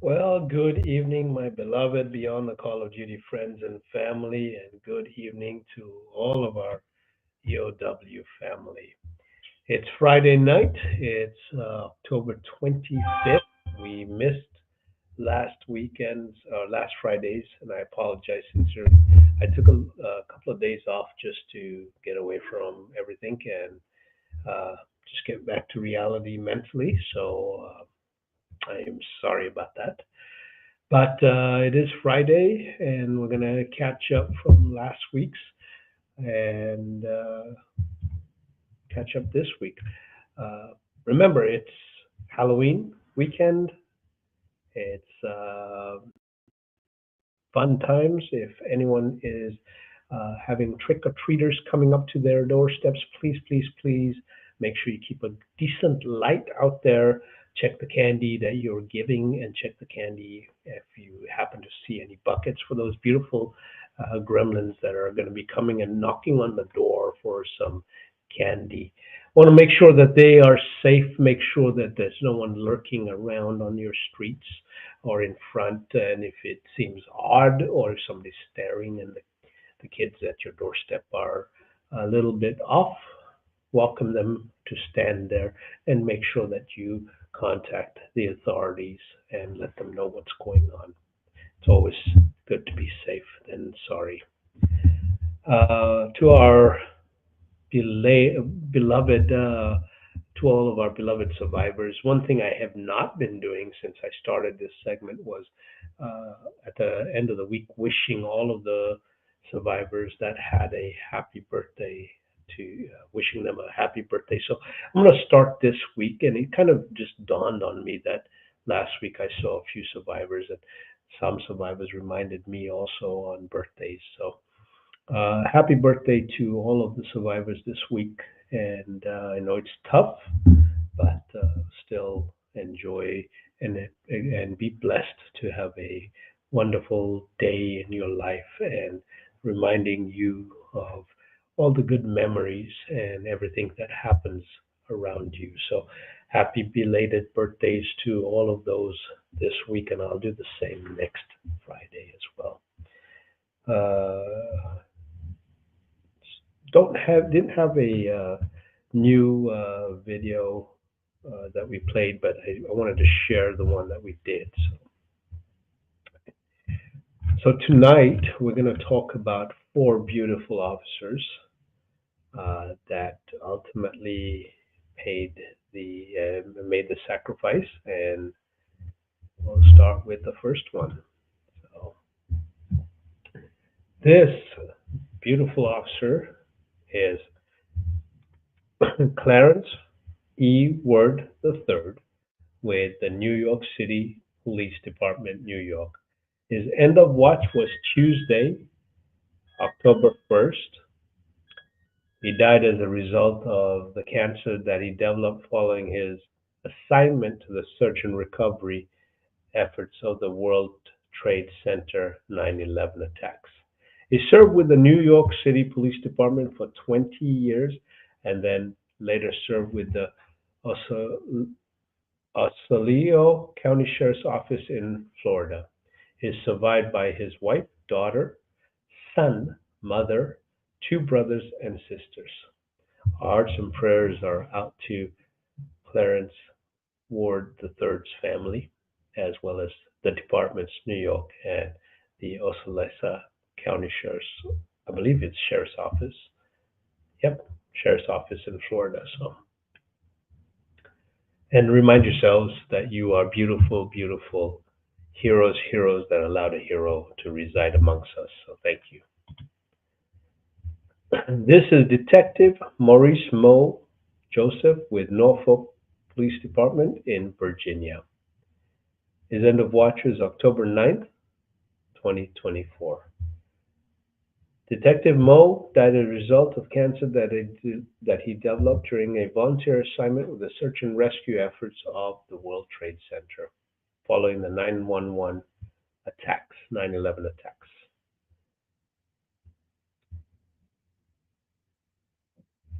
Well, good evening, my beloved Beyond the Call of Duty friends and family, and good evening to all of our EOW family. It's Friday night. It's October 25th. We missed last weekend's or last Friday's, and I apologize sincerely. I took a couple of days off just to get away from everything and just get back to reality mentally. So I am sorry about that. But it is Friday, and we're going to catch up from last week's and catch up this week. Uh, Remember, it's Halloween weekend. It's fun times. If anyone is having trick or treaters coming up to their doorsteps, please, please, please make sure you keep a decent light out there. Check the candy that you're giving and check the candy if you happen to see any buckets for those beautiful gremlins that are going to be coming and knocking on the door for some candy. Want to make sure that they are safe, make sure that there's no one lurking around on your streets or in front. And if it seems odd or if somebody's staring and the kids at your doorstep are a little bit off, welcome them to stand there and make sure that you contact the authorities and let them know what's going on. It's always good to be safe than sorry. To our beloved, to all of our beloved survivors, one thing I have not been doing since I started this segment was at the end of the week wishing all of the survivors that had a happy birthday to wishing them a happy birthday. So I'm going to start this week, and it kind of just dawned on me that last week I saw a few survivors, and some survivors reminded me also on birthdays. So happy birthday to all of the survivors this week. And I know it's tough, but still enjoy and be blessed to have a wonderful day in your life and reminding you of all the good memories and everything that happens around you. So happy belated birthdays to all of those this week, and I'll do the same next Friday as well. Uh, don't have didn't have a new video that we played, but I wanted to share the one that we did. So tonight we're going to talk about four beautiful officers that ultimately paid made the sacrifice, and we'll start with the first one. So this beautiful officer is Clarence E. Ward III with the New York City Police Department, New York. His end of watch was Tuesday, October 1st. He died as a result of the cancer that he developed following his assignment to the search and recovery efforts of the World Trade Center 9/11 attacks. He served with the New York City Police Department for 20 years and then later served with the Osceola County Sheriff's Office in Florida. He is survived by his wife, daughter, son, mother, two brothers and sisters. Our hearts and prayers are out to Clarence Ward III's family, as well as the departments, New York and the Osceola County Sheriff's, I believe it's Sheriff's Office. Yep, Sheriff's Office in Florida. So, and remind yourselves that you are beautiful, beautiful heroes, heroes that allowed a hero to reside amongst us. So, thank you. This is Detective Maurice Moe Joseph with Norfolk Police Department in Virginia. His end of watch is October 9th, 2024. Detective Moe died as a result of cancer that he developed during a volunteer assignment with the search and rescue efforts of the World Trade Center following the 9/11 attacks, 9/11 attacks.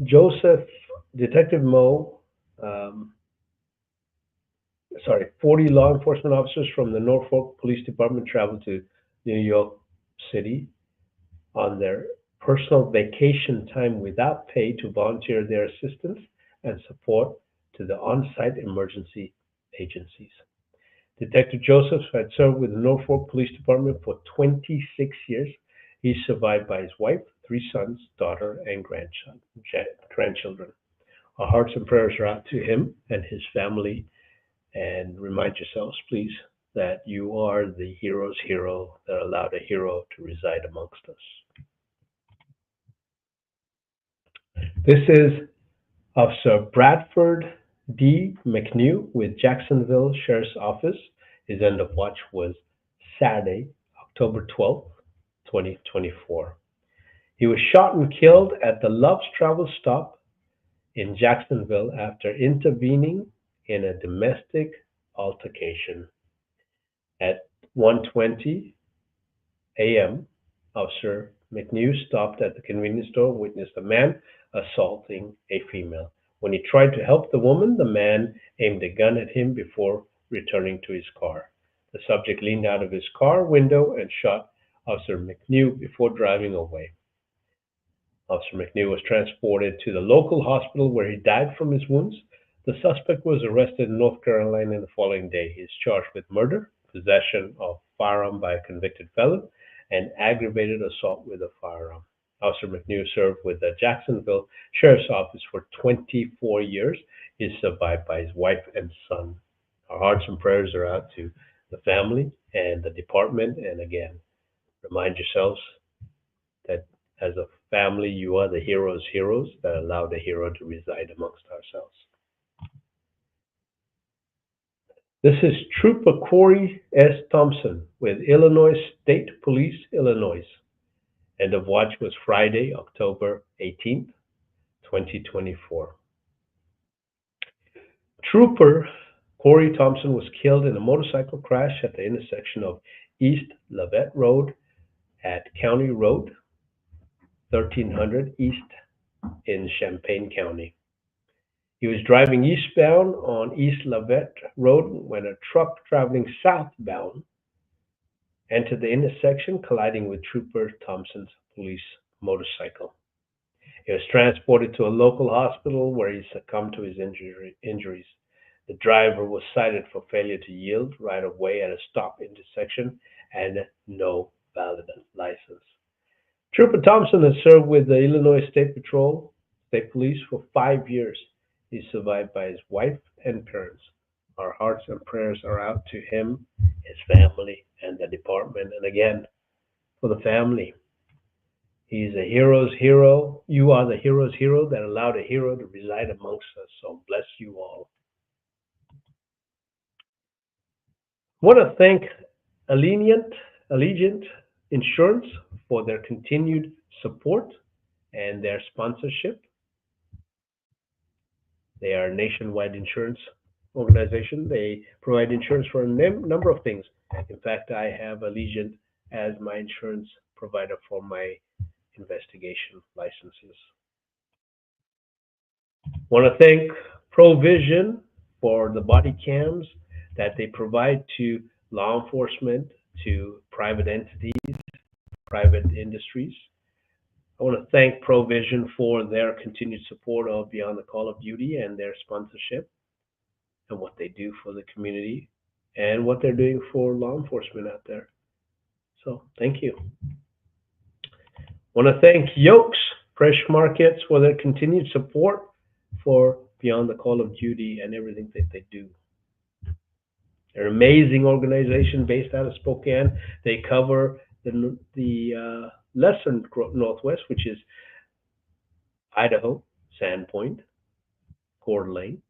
Joseph, Detective Moe, um, 40 law enforcement officers from the Norfolk Police Department traveled to New York City on their personal vacation time without pay to volunteer their assistance and support to the on-site emergency agencies. Detective Joseph had served with the Norfolk Police Department for 26 years. He's survived by his wife, three sons, daughter, and grandchildren. Our hearts and prayers are out to him and his family. And remind yourselves, please, that you are the hero's hero that allowed a hero to reside amongst us. This is Officer Bradford D. McNew with Jacksonville Sheriff's Office. His end of watch was Saturday, October 12th, 2024. He was shot and killed at the Love's Travel Stop in Jacksonville after intervening in a domestic altercation. At 1:20 a.m., Officer McNew stopped at the convenience store and witnessed a man assaulting a female. When he tried to help the woman, the man aimed a gun at him before returning to his car. The subject leaned out of his car window and shot Officer McNew before driving away. Officer McNew was transported to the local hospital where he died from his wounds. The suspect was arrested in North Carolina the following day. He is charged with murder, possession of firearm by a convicted felon, and aggravated assault with a firearm. Officer McNew served with the Jacksonville Sheriff's Office for 24 years. He is survived by his wife and son. Our hearts and prayers are out to the family and the department. And again, remind yourselves that as a family, you are the hero's heroes that allow the hero to reside amongst ourselves. This is Trooper Corey S. Thompson with Illinois State Police, Illinois. End of watch was Friday, October 18th, 2024. Trooper Corey Thompson was killed in a motorcycle crash at the intersection of East Lavette Road at County Road 1300 East in Champaign County. He was driving eastbound on East Lavette Road when a truck traveling southbound entered the intersection, colliding with Trooper Thompson's police motorcycle. He was transported to a local hospital where he succumbed to his injuries. The driver was cited for failure to yield right of way at a stop intersection and no valid license. Trooper Thompson has served with the Illinois State Police for 5 years. He's survived by his wife and parents. Our hearts and prayers are out to him, his family, and the department. And again, for the family, he's a hero's hero. You are the hero's hero that allowed a hero to reside amongst us. So bless you all. I want to thank Allegiant Insurance for their continued support and their sponsorship. They are a nationwide insurance organization. They provide insurance for a number of things. In fact, I have Allegiant as my insurance provider for my investigation licenses. I want to thank Provision for the body cams that they provide to law enforcement, to private entities, private industries. I want to thank Provision for their continued support of Beyond the Call of Duty and their sponsorship and what they do for the community and what they're doing for law enforcement out there. So thank you. I want to thank Yolks Fresh Markets for their continued support for Beyond the Call of Duty and everything that they do. They're an amazing organization based out of Spokane. They cover the lesser Northwest, which is Idaho, Sandpoint, Coeur d'Alene,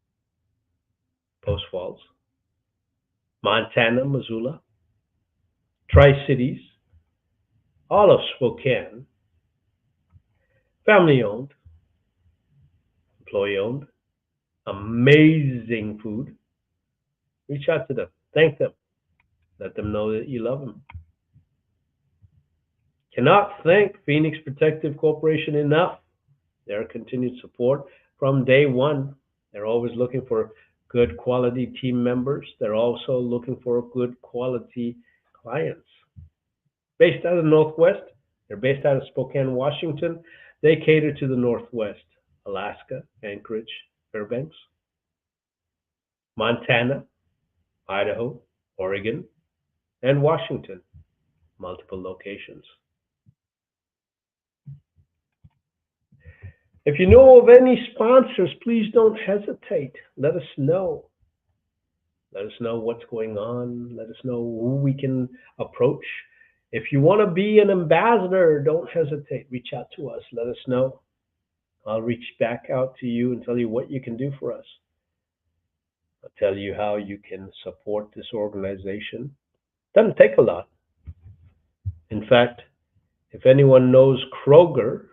Post Falls, Montana, Missoula, Tri-Cities, all of Spokane, family-owned, employee-owned, amazing food. Reach out to them. Thank them. Let them know that you love them. Cannot thank Phoenix Protective Corporation enough. Their continued support from day one. They're always looking for good quality team members. They're also looking for good quality clients. Based out of the Northwest, they're based out of Spokane, Washington. They cater to the Northwest, Alaska, Anchorage, Fairbanks, Montana, Idaho, Oregon, and Washington, multiple locations. If you know of any sponsors, please don't hesitate. Let us know. Let us know what's going on. Let us know who we can approach. If you want to be an ambassador, don't hesitate. Reach out to us. Let us know. I'll reach back out to you and tell you what you can do for us. I'll tell you how you can support this organization. Doesn't take a lot. In fact, if anyone knows Kroger,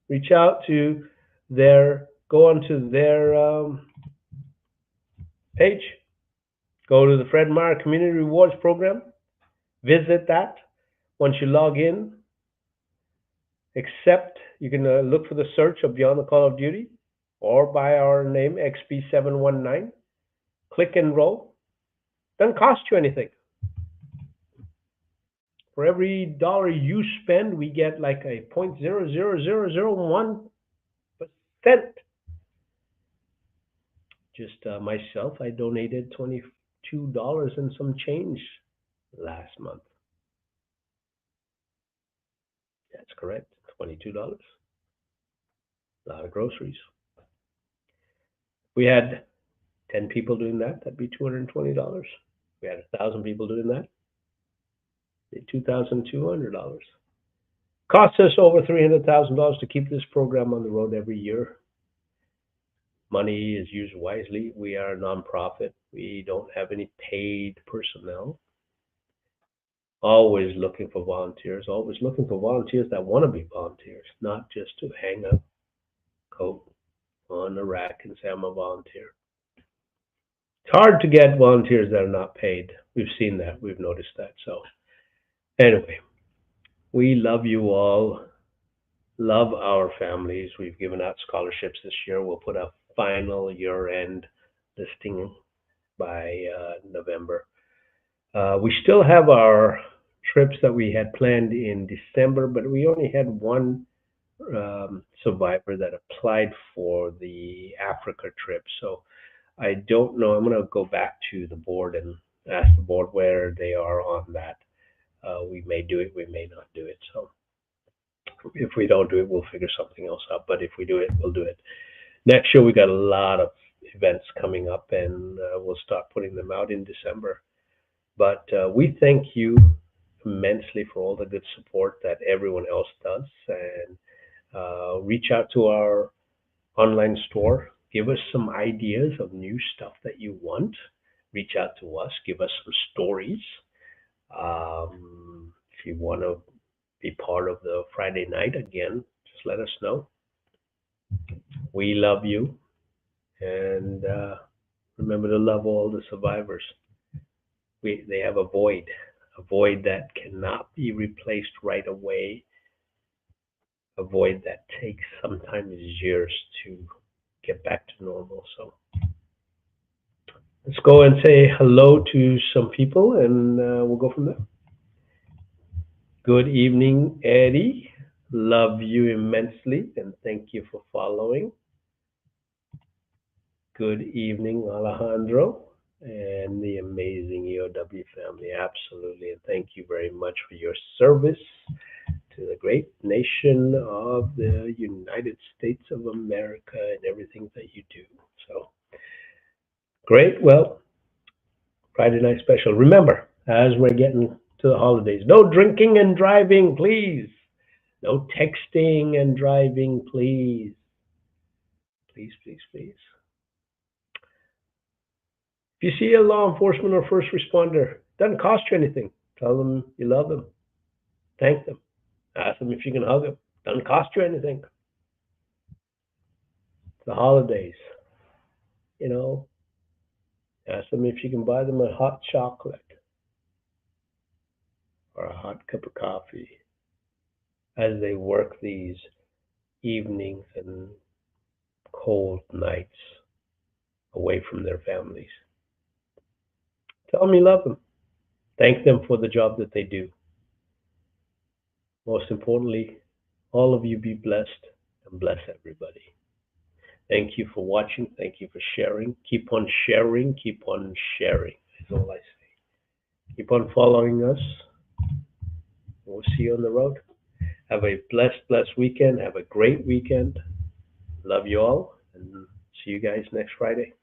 reach out to go onto their page, go to the Fred Meyer Community Rewards Program, visit that. Once you log in, you can look for the search of Beyond the Call of Duty or by our name, XP719. Click enroll. Doesn't cost you anything. For every dollar you spend, we get like a 0.00001%. Just myself, I donated $22 and some change last month. That's correct, $22. A lot of groceries. We had 10 people doing that, that'd be $220. We had 1,000 people doing that, $2,200. Costs us over $300,000 to keep this program on the road every year. Money is used wisely. We are a nonprofit. We don't have any paid personnel. Always looking for volunteers. Always looking for volunteers that want to be volunteers, not just to hang a coat on a rack and say I'm a volunteer. It's hard to get volunteers that are not paid. We've seen that. We've noticed that. So anyway, we love you all. Love our families. We've given out scholarships this year. We'll put a final year-end listing by November. We still have our trips that we had planned in December, but we only had one survivor that applied for the Africa trip. So I don't know. I'm going to go back to the board and ask the board where they are on that. We may do it, we may not do it. So if we don't do it, we'll figure something else out. But if we do it, we'll do it. Next year, we got a lot of events coming up, and we'll start putting them out in December. But we thank you immensely for all the good support that everyone else does. And reach out to our online store. Give us some ideas of new stuff that you want. Reach out to us. Give us some stories. If you want to be part of the Friday night again, just let us know. We love you. And remember to love all the survivors. They have a void that cannot be replaced right away, a void that takes sometimes years to get back to normal. So let's go and say hello to some people, and we'll go from there. Good evening, Eddie. Love you immensely, and thank you for following. Good evening, Alejandro, and the amazing EOW family. Absolutely, and thank you very much for your service to the great nation of the United States of America and everything that you do. So great. Well, Friday night special. Remember, as we're getting to the holidays, no drinking and driving, please. No texting and driving, please. Please, please, please. If you see a law enforcement or first responder, doesn't cost you anything. Tell them you love them. Thank them. Ask them if you can hug them. Doesn't cost you anything. The holidays, you know. Ask them if you can buy them a hot chocolate or a hot cup of coffee as they work these evenings and cold nights. away from their families. Tell them you love them. Thank them for the job that they do. Most importantly, all of you be blessed and bless everybody. Thank you for watching. Thank you for sharing. Keep on sharing. Keep on sharing, is all I say. Keep on following us. We'll see you on the road. Have a blessed weekend. Have a great weekend. Love you all, and see you guys next Friday.